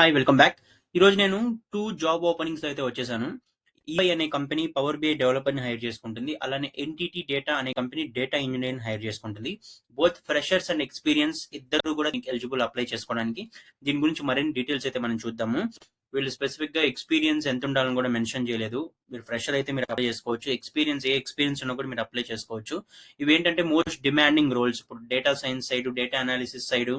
Hi welcome back. ఈరోజు నేను 2 job openings అయితే వచ్చేసాను. ఈవై అనే కంపెనీ పవర్ బిఐ డెవలపర్‌ని హైర్ చేసుకుంటుంది. అలానే ఎన్‌టిటి డేటా అనే కంపెనీ డేటా ఇంజినీర్‌ని హైర్ చేసుకుంటుంది. బోత్ ఫ్రెషర్స్ అండ్ ఎక్స్‌పీరియన్స్ ఇద్దరు కూడా దీనికి ఎలిజిబుల్ అప్లై చేసుకోవడానికి. దీని గురించి మరిన్ని డీటెయిల్స్ అయితే మనం చూద్దాము. వీళ్ళు స్పెసిఫిక్‌గా ఎక్స్‌పీరియన్స్ ఎంత ఉండాలని కూడా మెన్షన్ చేయలేదు. మీరు ఫ్రెషర్ అయితే మీరు అప్లై చేసుకోవచ్చు. ఏ ఎక్స్‌పీరియన్స్ ఉన్నా కూడా మీరు అప్లై చేసుకోవచ్చు. ఇవేంటంటే మోస్ట్ డిమాండింగ్ రోల్స్. ఇప్పుడు data science side, data analysis side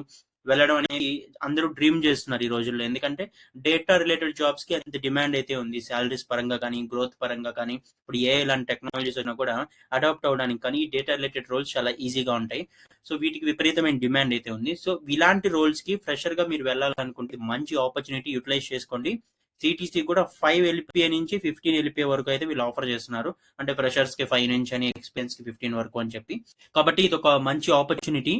వెళ్ళడం అనేది అందరూ డ్రీమ్ చేస్తున్నారు ఈ రోజుల్లో. ఎందుకంటే డేటా రిలేటెడ్ జాబ్స్ కి అంత డిమాండ్ అయితే ఉంది. సాలరీస్ పరంగా కానీ, గ్రోత్ పరంగా కానీ, ఇప్పుడు ఏఐ లాంటి టెక్నాలజీస్ అయినా కూడా అడాప్ట్ అవడానికి కానీ ఈ డేటా రిలేటెడ్ రోల్స్ చాలా ఈజీగా ఉంటాయి. సో వీటికి విపరీతమైన డిమాండ్ అయితే ఉంది. సో ఇలాంటి రోల్స్ కి ఫ్రెషర్ గా మీరు వెళ్ళాలనుకుంటే మంచి ఆపర్చునిటీ యూటిలైజ్ చేసుకోండి. సిటీసీ కూడా 5 ఎల్పిఏ నుంచి 15 ఎల్పిఏ వరకు అయితే వీళ్ళు ఆఫర్ చేస్తున్నారు. అంటే ఫ్రెషర్స్ కి 5 నుంచి అని, ఎక్స్పీరియన్స్ కి 15 వరకు అని చెప్పి. కాబట్టి ఇది ఒక మంచి ఆపర్చునిటీ.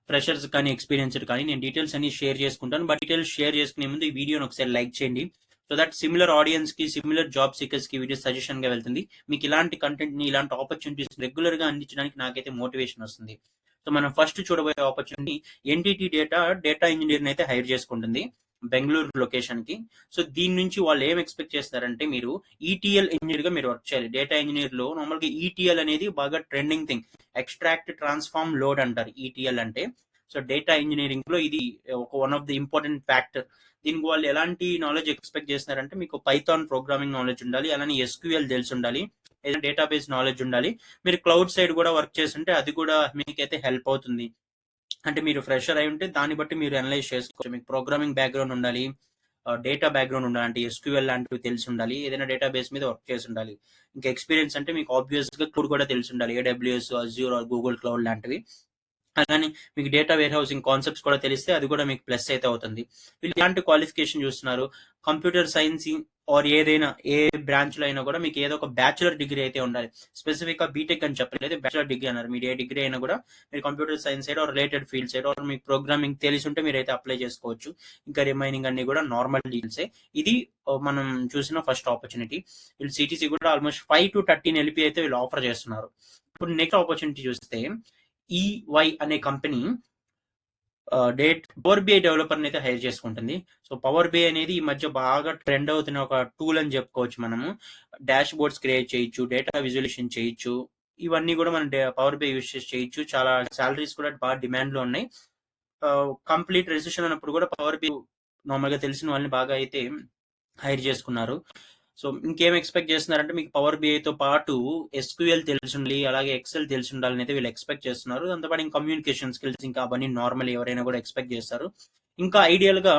ఫ్రెషర్స్ కానీ, ఎక్స్పీరియన్స్డ్ కానీ నేను డీటెయిల్స్ అన్ని షేర్ చేసుకుంటాను. బట్ డీటెయిల్స్ షేర్ చేసుకునే ముందు ఈ వీడియోని ఒకసారి లైక్ చేయండి. సో దట్ సిమిలర్ ఆడియన్స్ కి, సిమిలర్ జాబ్ సీకర్స్ కి వీడియో సజెషన్ గా వెళ్తుంది. మీకు ఇలాంటి కంటెంట్ ని, ఇలాంటి ఆపర్చునిటీస్ రెగ్యులర్ గా అందించడానికి నాకైతే మోటివేషన్ వస్తుంది. సో మనం ఫస్ట్ చూడబోయే ఆపర్చునిటీ ఎన్టీటీ డేటా ఇంజనీర్ అయితే హైర్ చేసుకుంటుంది బెంగళూరు లొకేషన్ కి. సో దీని నుంచి వాళ్ళు ఏం ఎక్స్పెక్ట్ చేస్తారంటే మీరు ఈటీఎల్ ఇంజనీర్ గా మీరు వర్క్ చేయాలి. డేటా ఇంజనీర్ లో నార్మల్ గా ఈటీఎల్ అనేది బాగా trending thing. Extract transform load అంటారు ఈటీఎల్ అంటే. సో డేటా ఇంజనీరింగ్ లో ఇది ఒక one of the important factor. దీనికి వాళ్ళు ఎలాంటి నాలెడ్జ్ ఎక్స్పెక్ట్ చేస్తున్నారంటే మీకు పైథాన్ ప్రోగ్రామింగ్ నాలెడ్జ్ ఉండాలి, అలానే ఎస్క్యూఎల్ తెలిసి ఉండాలి, ఏదైనా డేటాబేస్ నాలెడ్జ్ ఉండాలి. మీరు క్లౌడ్ సైడ్ కూడా వర్క్ చేస్తుంటే అది కూడా మీకైతే హెల్ప్ అవుతుంది. అంటే మీరు ఫ్రెషర్ అయి ఉంటే దాన్ని బట్టి మీరు అనలైజ్ చేసుకోవచ్చు. మీకు ప్రోగ్రామింగ్ బ్యాక్గ్రౌండ్ ఉండాలి, డేటా బ్యాక్గ్రౌండ్ ఉండాలి, అంటే ఎస్క్యూఎల్ లాంటివి తెలిసి ఉండాలి, ఏదైనా డేటాబేస్ మీద వర్క్ చేసి ఉండాలి. ఇంకా ఎక్స్పీరియన్స్ అంటే మీకు ఆబ్వియస్ గా క్లౌడ్ కూడా తెలిసి ఉండాలి, ఏడబ్ల్యూఎస్, అజ్యూర్, గూగుల్ క్లౌడ్ లాంటివి. అలానే మీకు డేటా వేర్ హౌసింగ్ కాన్సెప్ట్స్ కూడా తెలిస్తే అది కూడా మీకు ప్లస్ అయితే అవుతుంది. వీళ్ళు ఎలాంటి క్వాలిఫికేషన్ చూస్తున్నారు, కంప్యూటర్ సైన్స్ ఆర్ ఏదైనా ఏ బ్రాంచ్ లో అయినా కూడా మీకు ఏదో ఒక బ్యాచులర్ డిగ్రీ అయితే ఉండాలి. స్పెసిఫిక్ గా బీటెక్ అని చెప్పలేదు, బ్యాచులర్ డిగ్రీ అన్నారు. మీరు ఏ డిగ్రీ అయినా కూడా మీరు computer science side or related field side or మీకు ప్రోగ్రామింగ్ తెలిసి ఉంటే మీరు అయితే అప్లై చేసుకోవచ్చు. ఇంకా రిమైనింగ్ అన్ని కూడా నార్మల్ డీల్సే. ఇది మనం చూసిన ఫస్ట్ ఆపర్చునిటీ. వీళ్ళు సిటీసీ కూడా ఆల్మోస్ట్ 5 to 13 ఎల్పీ అయితే వీళ్ళు ఆఫర్ చేస్తున్నారు. ఇప్పుడు నెక్స్ట్ ఆపర్చునిటీ చూస్తే ఈవై అనే కంపెనీ పవర్ బిఐ డెవలపర్ అయితే హైర్ చేసుకుంటుంది. సో పవర్ బిఐ అనేది ఈ మధ్య బాగా ట్రెండ్ అవుతున్న ఒక టూల్ అని చెప్పుకోవచ్చు. మనము డాష్ బోర్డ్స్ క్రియేట్ చేయొచ్చు, డేటా విజువలైజేషన్ చేయొచ్చు, ఇవన్నీ కూడా మనం పవర్ బిఐ యూస్ చేసి చేయొచ్చు. చాలా సాలరీస్ కూడా బాగా డిమాండ్ లో ఉన్నాయి. కంప్లీట్ రెసిషన్ అన్నప్పుడు కూడా పవర్ బిఐ నార్మల్ గా తెలిసిన వాళ్ళని బాగా అయితే హైర్ చేసుకున్నారు. సో ఇంకేం ఎక్స్పెక్ట్ చేస్తున్నారంటే మీకు పవర్ బిఐతో పాటు ఎస్క్యూఎల్ తెలిసి ఉండాలి, అలాగే ఎక్సెల్ తెలిసి ఉండాలని అయితే వీళ్ళు ఎక్స్పెక్ట్ చేస్తున్నారు. దాంతోపాటు ఇంకా కమ్యూనికేషన్ స్కిల్స్, ఇంకా అవన్నీ నార్మల్ ఎవరైనా కూడా ఎక్స్పెక్ట్ చేస్తారు. ఇంకా ఐడియల్ గా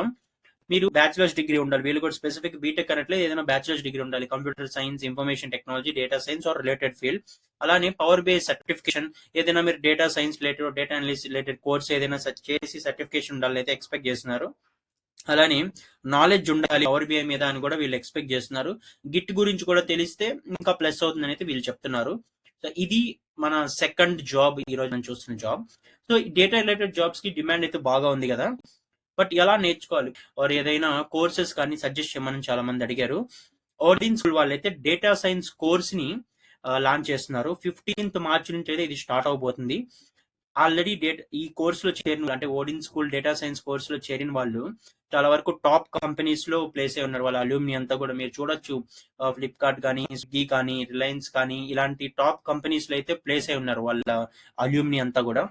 మీరు బ్యాచిలర్స్ డిగ్రీ ఉండాలి. వీళ్ళు కూడా స్పెసిఫిక్ బీటెక్ అనట్లేదు, ఏదైనా బ్యాచిలర్స్ డిగ్రీ ఉండాలి. Computer science, information technology, data science or related field. అలానే పవర్ బిఐ సర్టిఫికేషన్, ఏదైనా మీరు data science related, data analysis related course ఏదైనా చేసి సర్టిఫికేషన్ ఉండాలని అయితే ఎక్స్పెక్ట్ చేస్తున్నారు. అలానే నాలెడ్జ్ ఉండాలి పవర్ బిఐ మీద అని కూడా వీళ్ళు ఎక్స్పెక్ట్ చేస్తున్నారు. గిట్ గురించి కూడా తెలిస్తే ఇంకా ప్లస్ అవుతుందని అయితే వీళ్ళు చెప్తున్నారు. సో ఇది మన సెకండ్ జాబ్, ఈ రోజు మనం చూస్తున్న job. So data related jobs కి డిమాండ్ అయితే బాగా ఉంది కదా, బట్ ఎలా నేర్చుకోవాలి ఆర్ ఏదైనా కోర్సెస్ కానీ సజెస్ట్ చేయమని చాలా మంది అడిగారు. ఓడిన్ స్కూల్ వాళ్ళైతే డేటా సైన్స్ కోర్స్ ని లాంచ్ చేస్తున్నారు. 15th March నుంచి అయితే ఇది స్టార్ట్ అవబోతుంది. ఆల్రెడీ ఈ కోర్స్ లో చేరిన, అంటే Odin school data science course లో చేరిన వాళ్ళు చాలా వరకు టాప్ కంపెనీస్ లో ప్లేస్ అయి ఉన్నారు. వాళ్ళ అల్యూమిని అంతా కూడా మీరు చూడొచ్చు. ఫ్లిప్కార్ట్ కానీ, స్విగ్గీ కానీ, రిలయన్స్ కానీ, ఇలాంటి టాప్ కంపెనీస్ లో అయితే ప్లేస్ అయి ఉన్నారు వాళ్ళ అల్యూమిని అంతా కూడా.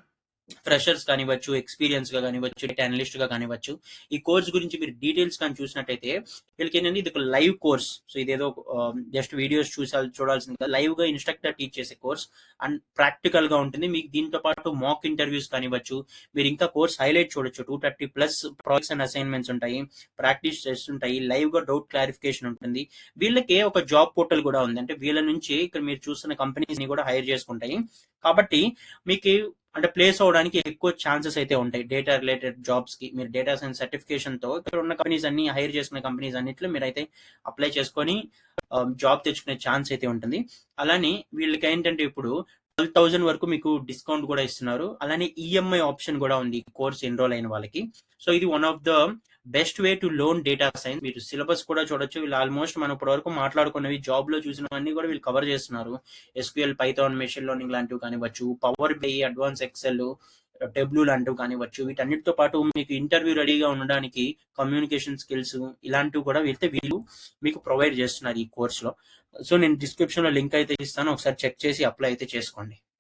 ఫ్రెషర్స్ కానివ్వచ్చు, ఎక్స్పీరియన్స్ గా కానివ్వచ్చు, డేటా అనలిస్ట్ గా కానివ్వచ్చు. ఈ కోర్స్ గురించి మీరు డీటెయిల్స్ కానీ చూసినట్టయితే వీళ్ళకి ఏంటంటే ఇది ఒక లైవ్ కోర్స్. సో ఇదేదో జస్ట్ వీడియోస్ చూడాల్సింది లైవ్ గా ఇన్స్ట్రక్టర్ టీచ్ చేసే కోర్స్ అండ్ ప్రాక్టికల్ గా ఉంటుంది. మీకు దీంతో పాటు మాక్ ఇంటర్వ్యూస్ కానివ్వచ్చు. మీరు ఇంకా కోర్స్ హైలైట్ చూడొచ్చు. 230+ ప్రాజెక్ట్స్ అండ్ అసైన్మెంట్స్ ఉంటాయి, ప్రాక్టీస్ టెస్ట్ ఉంటాయి, లైవ్ గా డౌట్ క్లారిఫికేషన్ ఉంటుంది. వీళ్ళకి ఒక జాబ్ పోర్టల్ కూడా ఉంది. అంటే వీళ్ళ నుంచి ఇక్కడ మీరు చూస్తున్న కంపెనీస్ ని కూడా హైర్ చేసుకుంటాయి. కాబట్టి మీకు అంటే ప్లేస్ అవడానికి ఎక్కువ ఛాన్సెస్ అయితే ఉంటాయి. డేటా రిలేటెడ్ జాబ్స్ కి మీరు డేటా సైన్స్ సర్టిఫికేషన్ తో ఇక్కడ ఉన్న కంపెనీస్ అన్ని, హైర్ చేసుకునే కంపెనీస్ అన్నిట్లో మీరు అయితే అప్లై చేసుకొని జాబ్ తెచ్చుకునే ఛాన్స్ అయితే ఉంటుంది. అలానే వీళ్ళకి ఏంటంటే ఇప్పుడు 12,000 వరకు మీకు డిస్కౌంట్ కూడా ఇస్తున్నారు. అలానే ఈఎంఐ ఆప్షన్ కూడా ఉంది కోర్స్ ఎన్రోల్ అయిన వాళ్ళకి. సో ఇది one of the best way to loan data science. మీరు సిలబస్ కూడా చూడొచ్చు. వీళ్ళు ఆల్మోస్ట్ మనం ఇప్పటి వరకు మాట్లాడుకున్నవి, జాబ్ లో చూసినవన్నీ కూడా వీళ్ళు కవర్ చేస్తున్నారు. ఎస్క్యూఎల్, పైథాన్, మెషిన్ లెర్నింగ్ లాంటివి కానివ్వచ్చు, పవర్ బిఐ, అడ్వాన్స్ ఎక్సెల్, టెబ్లూ లాంటివి కానివ్వచ్చు. వీటన్నిటితో పాటు మీకు ఇంటర్వ్యూ రెడీగా ఉండడానికి కమ్యూనికేషన్ స్కిల్స్ ఇలాంటివి కూడా వీళ్ళు మీకు ప్రొవైడ్ చేస్తున్నారు ఈ కోర్స్‌లో. సో, నేను డిస్క్రిప్షన్‌లో లింక్ అయితే ఇస్తాను. ఒకసారి చెక్ చేసి అప్లై అయితే చేసుకోండి.